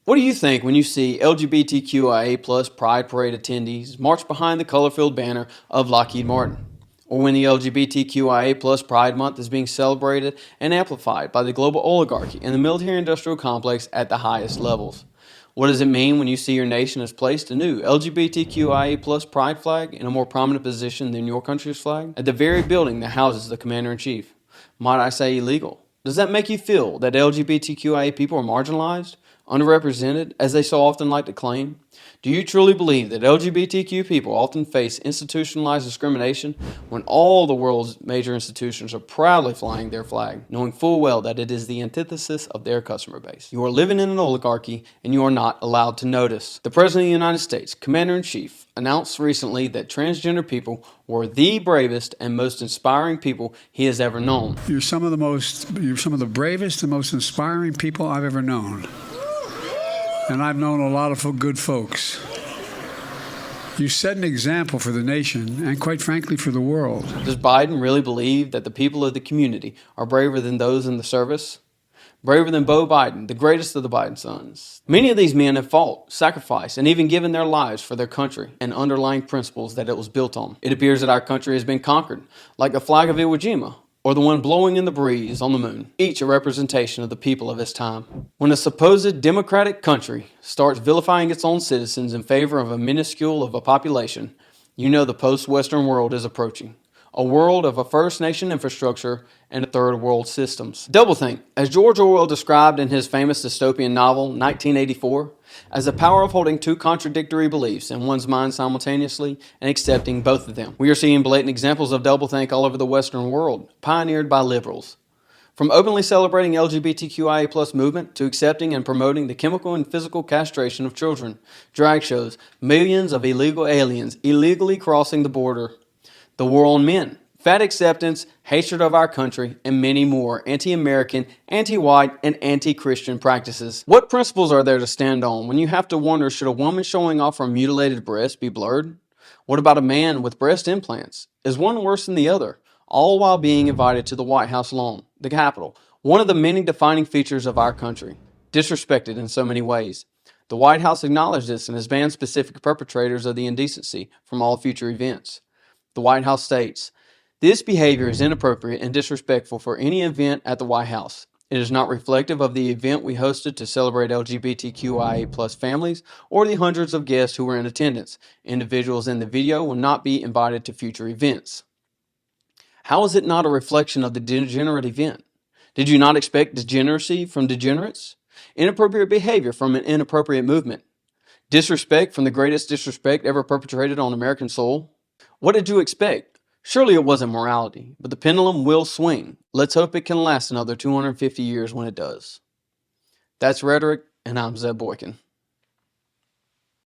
What do you think when you see LGBTQIA plus Pride Parade attendees march behind the color-filled banner of Lockheed Martin? Or when the LGBTQIA plus Pride Month is being celebrated and amplified by the global oligarchy and the military-industrial complex at the highest levels? What does it mean when you see your nation has placed a new LGBTQIA plus Pride flag in a more prominent position than your country's flag at the very building that houses the Commander-in-Chief? Might I say illegal? Does that make you feel that LGBTQIA people are marginalized, underrepresented, as they so often like to claim? Do you truly believe that LGBTQ people often face institutionalized discrimination when all the world's major institutions are proudly flying their flag, knowing full well that it is the antithesis of their customer base? You are living in an oligarchy and you are not allowed to notice. The President of the United States, Commander-in-Chief, announced recently that transgender people were the bravest and most inspiring people he has ever known. You're some of the bravest and most inspiring people I've ever known. And I've known a lot of good folks. You set an example for the nation and, quite frankly, for the world. Does Biden really believe that the people of the community are braver than those in the service? Braver than Beau Biden, the greatest of the Biden sons. Many of these men have fought, sacrificed, and even given their lives for their country and underlying principles that it was built on. It appears that our country has been conquered, like the flag of Iwo Jima, or the one blowing in the breeze on the moon, each a representation of the people of its time. When a supposed democratic country starts vilifying its own citizens in favor of a minuscule of a population, you know the post-Western world is approaching. A world of a First Nation infrastructure and a third world systems. Doublethink, as George Orwell described in his famous dystopian novel 1984, as the power of holding two contradictory beliefs in one's mind simultaneously and accepting both of them. We are seeing blatant examples of doublethink all over the Western world, pioneered by liberals. From openly celebrating LGBTQIA plus movement to accepting and promoting the chemical and physical castration of children, drag shows, millions of illegal aliens illegally crossing the border, the war on men, fat acceptance, hatred of our country, and many more anti-American, anti-white, and anti-Christian practices. What principles are there to stand on when you have to wonder, should a woman showing off her mutilated breast be blurred? What about a man with breast implants? Is one worse than the other? All while being invited to the White House lawn, the Capitol, one of the many defining features of our country, disrespected in so many ways. The White House acknowledged this and has banned specific perpetrators of the indecency from all future events. The White House states, "This behavior is inappropriate and disrespectful for any event at the White House. It is not reflective of the event we hosted to celebrate LGBTQIA plus families or the hundreds of guests who were in attendance. Individuals in the video will not be invited to future events." How is it not a reflection of the degenerate event? Did you not expect degeneracy from degenerates? Inappropriate behavior from an inappropriate movement? Disrespect from the greatest disrespect ever perpetrated on American soil? What did you expect? Surely it wasn't morality, but the pendulum will swing. Let's hope it can last another 250 years when it does. That's Rhetoric, and I'm Zeb Boykin.